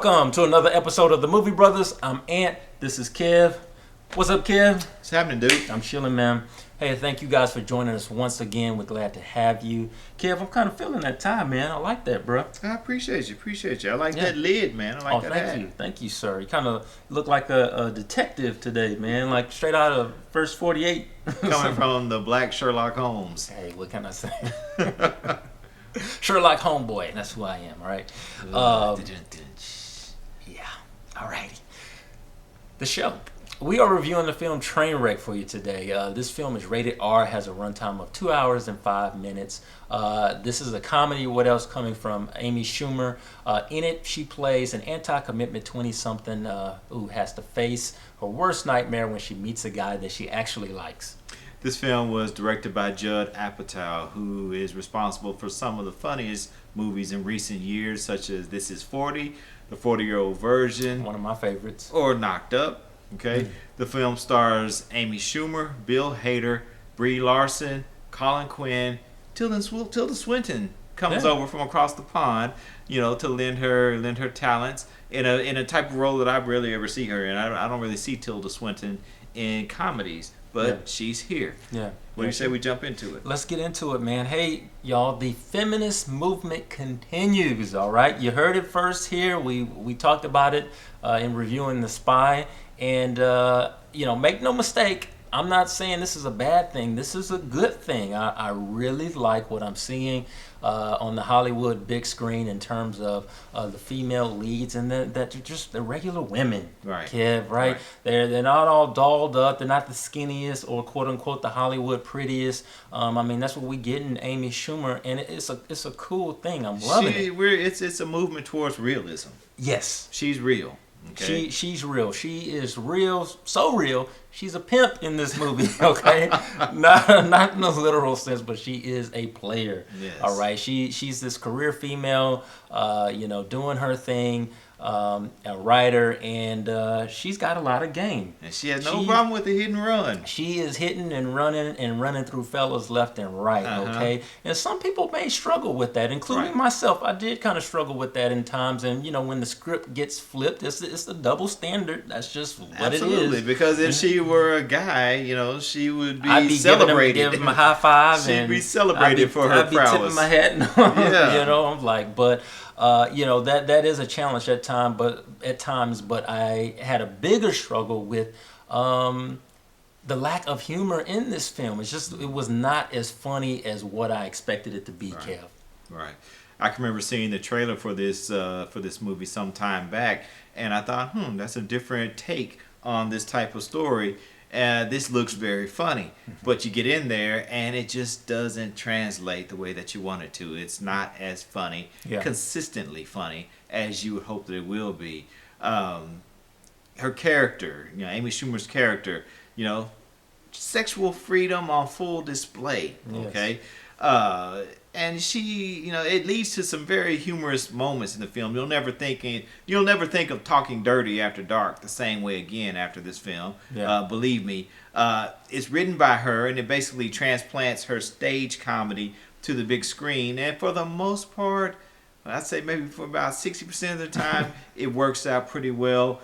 Welcome to another episode of the Movie Brothers. I'm Ant. This is Kev. What's up, Kev? What's happening, dude? I'm chilling, man. Hey, thank you guys for joining us once again. We're glad to have you. Kev, I'm kind of feeling that time, man. I like that, bro. I appreciate you. I like that lid, man. I like that hat. Thank you, sir. You kind of look like a detective today, man. Like straight out of First 48. Coming from the Black Sherlock Holmes. Hey, what can I say? Sherlock Homeboy. That's who I am, all right? Yeah, alrighty. The show. We are reviewing the film Trainwreck for you today. This film is rated R, has a runtime of 2 hours and 5 minutes. This is a comedy. What else? Coming from Amy Schumer. In it, she plays an anti-commitment 20-something who has to face her worst nightmare when she meets a guy that she actually likes. This film was directed by Judd Apatow, who is responsible for some of the funniest movies in recent years, such as This Is 40, The 40-Year-Old Virgin. One of my favorites. Or Knocked Up. Okay, The film stars Amy Schumer, Bill Hader, Brie Larson, Colin Quinn. Tilda Swinton comes over from across the pond, to lend her talents in a type of role that I rarely ever see her in. I don't really see Tilda Swinton in comedies, but she's here. Yeah. What do you say we jump into it? Let's get into it, man. Hey, y'all, the feminist movement continues, all right? You heard it first here. We talked about it in reviewing The Spy. And, make no mistake, I'm not saying this is a bad thing. This is a good thing. I really like what I'm seeing on the Hollywood big screen in terms of the female leads, and that they're just the regular women, right? Kev, right? They're not all dolled up. They're not the skinniest or quote unquote the Hollywood prettiest. That's what we get in Amy Schumer, and it's a cool thing. I'm loving it. It's a movement towards realism. Yes, she's real. Okay. She's real. She is real, so real. She's a pimp in this movie, okay? not in the literal sense, but she is a player. Yes. All right. She's this career female, doing her thing, a writer, and she's got a lot of game. And she has no problem with the hit and run. She is hitting and running through fellas left and right, okay? And some people may struggle with that, including myself. I did kind of struggle with that in times, and when the script gets flipped, it's a double standard. That's just what it is. Absolutely, because if she were a guy, she would I'd be celebrated. Give him a high five. She'd be celebrated for her prowess. I'd be tipping my hat. I'm like, but that is a challenge at times. But I had a bigger struggle with the lack of humor in this film. It was not as funny as what I expected it to be, Kev. Right. I can remember seeing the trailer for this movie some time back, and I thought, that's a different take on this type of story. This looks very funny, but you get in there and it just doesn't translate the way that you want it to. It's not as funny, consistently funny as you would hope that it will be. Her character, Amy Schumer's character, sexual freedom on full display. Okay. And she, it leads to some very humorous moments in the film. You'll never think of Talking Dirty After Dark the same way again after this film. Yeah. Believe me. It's written by her, and it basically transplants her stage comedy to the big screen. And for the most part, I'd say maybe for about 60% of the time, it works out pretty well.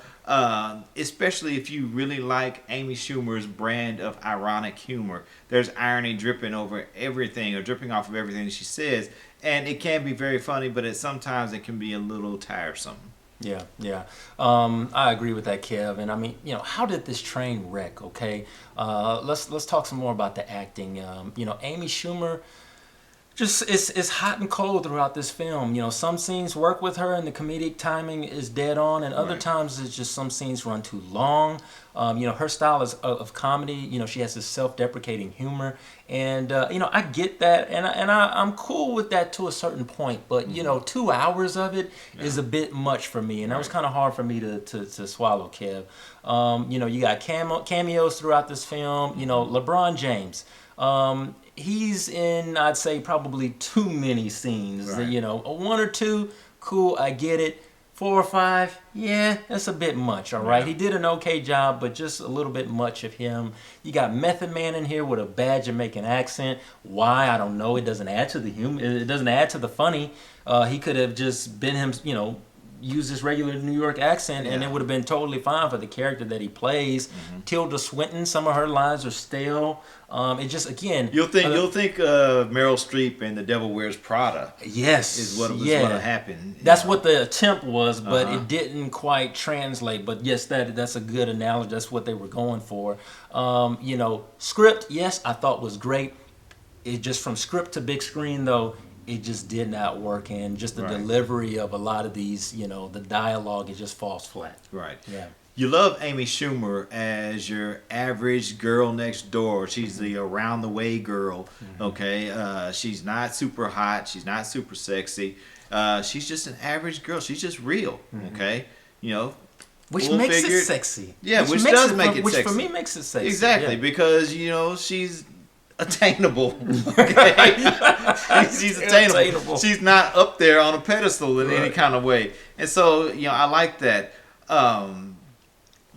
Especially if you really like Amy Schumer's brand of ironic humor. There's irony dripping over everything, or dripping off of everything she says, and it can be very funny, but sometimes it can be a little tiresome. Yeah. I agree with that, Kev. And how did this train wreck? Okay, let's talk some more about the acting. Amy Schumer. Just it's hot and cold throughout this film. Some scenes work with her and the comedic timing is dead on, and other times it's just some scenes run too long. Her style is of comedy. She has this self-deprecating humor, and I get that, and I'm cool with that to a certain point. But 2 hours of it is a bit much for me, and that was kind of hard for me to swallow, Kev. You got cameos throughout this film. LeBron James. He's in, I'd say, probably too many scenes. One or two, cool, I get it. 4 or 5, that's a bit much, all right? He did an okay job, but just a little bit much of him. You got Method Man in here with a bad Jamaican accent. Why? I don't know. It doesn't add to the humor. It doesn't add to the funny. He could have just been him, use his regular New York accent, and it would have been totally fine for the character that he plays. Tilda Swinton, some of her lines are stale. It just, again, you'll think Meryl Streep and The Devil Wears Prada. Yes, is what happened. That's what the attempt was, but it didn't quite translate. But yes, that's a good analogy. That's what they were going for. Script, yes, I thought was great. It just, from script to big screen though, it just did not work, and just the delivery of a lot of these, the dialogue, it just falls flat. Right. Yeah. You love Amy Schumer as your average girl next door. She's the around the way girl. Okay. She's not super hot. She's not super sexy. She's just an average girl. She's just real. Okay. Which makes it sexy. Yeah, which does make it sexy. Which for me makes it sexy. Exactly, because she's attainable. Okay? She's attainable. She's not up there on a pedestal in any kind of way. And so, I like that.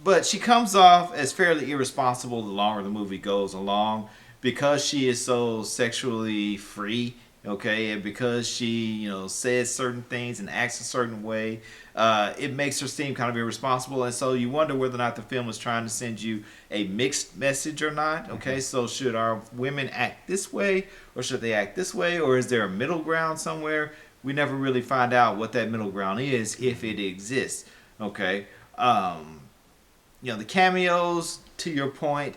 But she comes off as fairly irresponsible the longer the movie goes along, because she is so sexually free. Okay, and because she, says certain things and acts a certain way, it makes her seem kind of irresponsible. And so you wonder whether or not the film is trying to send you a mixed message or not. Okay, so should our women act this way, or should they act this way, or is there a middle ground somewhere? We never really find out what that middle ground is, if it exists. Okay, the cameos, to your point,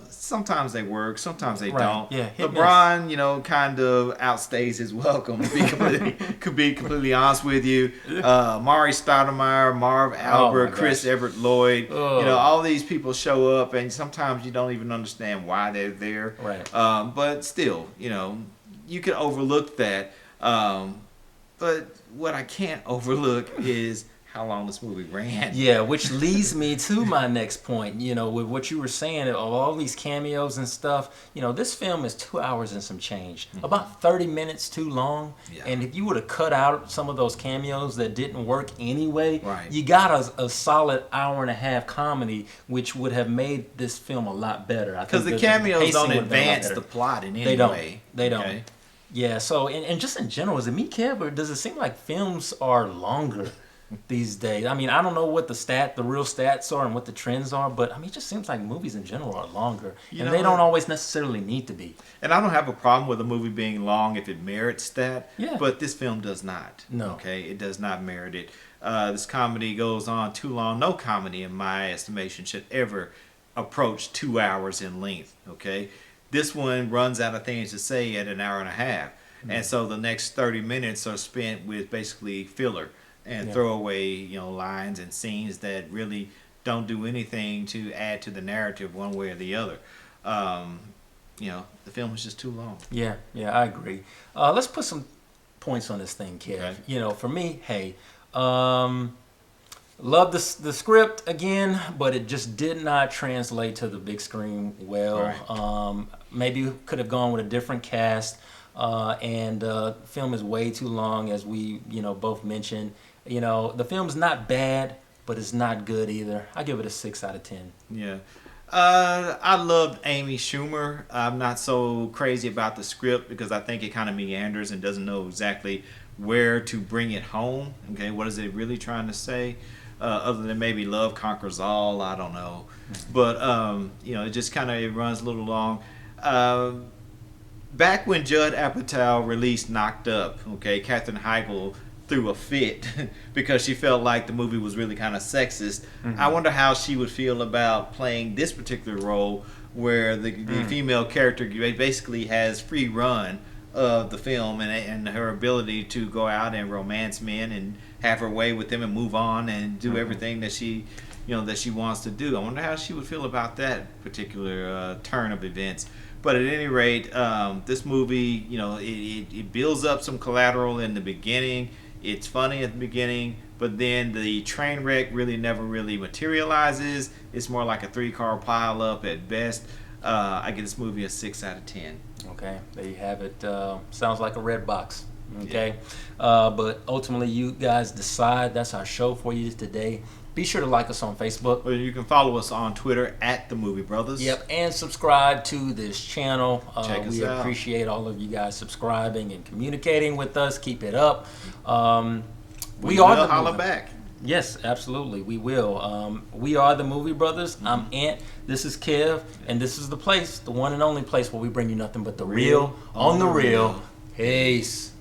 sometimes they work, sometimes they don't. Yeah, LeBron, kind of outstays his welcome. To be completely honest with you. Mari Stoudemire, Marv Albert, Chris Everett Lloyd, all these people show up, and sometimes you don't even understand why they're there. Right. But still, you can overlook that. But what I can't overlook is how long this movie ran. Yeah, which leads me to my next point. With what you were saying, of all these cameos and stuff, this film is 2 hours and some change. About 30 minutes too long. Yeah. And if you would have cut out some of those cameos that didn't work anyway, you got a solid hour and a half comedy, which would have made this film a lot better. Because the cameos don't advance the plot in any way. They don't. Yeah, so, and just in general, is it me, Kev, or does it seem like films are longer these days? I mean, I don't know what the real stats are and what the trends are, but I mean, it just seems like movies in general are longer, and they don't always necessarily need to be. And I don't have a problem with a movie being long if it merits that. Yeah. But this film does not. No. Okay, it does not merit it. This comedy goes on too long. No comedy, in my estimation, should ever approach 2 hours in length. Okay, this one runs out of things to say at an hour and a half, and so the next 30 minutes are spent with basically filler and throwaway, lines and scenes that really don't do anything to add to the narrative one way or the other. The film is just too long. Yeah, I agree. Let's put some points on this thing, Kev. Okay. For me, hey, love the script again, but it just did not translate to the big screen well. Right. Maybe we could have gone with a different cast. And the film is way too long, as we both mentioned. The film's not bad, but it's not good either. I give it a 6 out of 10. Yeah. I loved Amy Schumer. I'm not so crazy about the script because I think it kind of meanders and doesn't know exactly where to bring it home. Okay, what is it really trying to say? Other than maybe love conquers all, I don't know. But it just kind of runs a little long. Back when Judd Apatow released Knocked Up, okay, Katherine Heigl threw a fit because she felt like the movie was really kind of sexist. I wonder how she would feel about playing this particular role where the female character basically has free run of the film and her ability to go out and romance men and have her way with them and move on and do everything that she wants to do. I wonder how she would feel about that particular turn of events. But at any rate, this movie, it builds up some collateral in the beginning. It's funny at the beginning, but then the train wreck really never really materializes. It's more like a 3-car pile-up at best. I give this movie a 6 out of 10. Okay, there you have it. Sounds like a red box. Okay, but ultimately, you guys decide. That's our show for you today. Be sure to like us on Facebook. Well, you can follow us on Twitter at The Movie Brothers. Yep, and subscribe to this channel. Check us we out. Appreciate all of you guys subscribing and communicating with us. Keep it up. We are will the holler movie. back. Yes, absolutely. We will. We are the Movie Brothers. I'm Ant. This is Kev. And this is the place, the one and only place where we bring you nothing but the real on the real. Peace.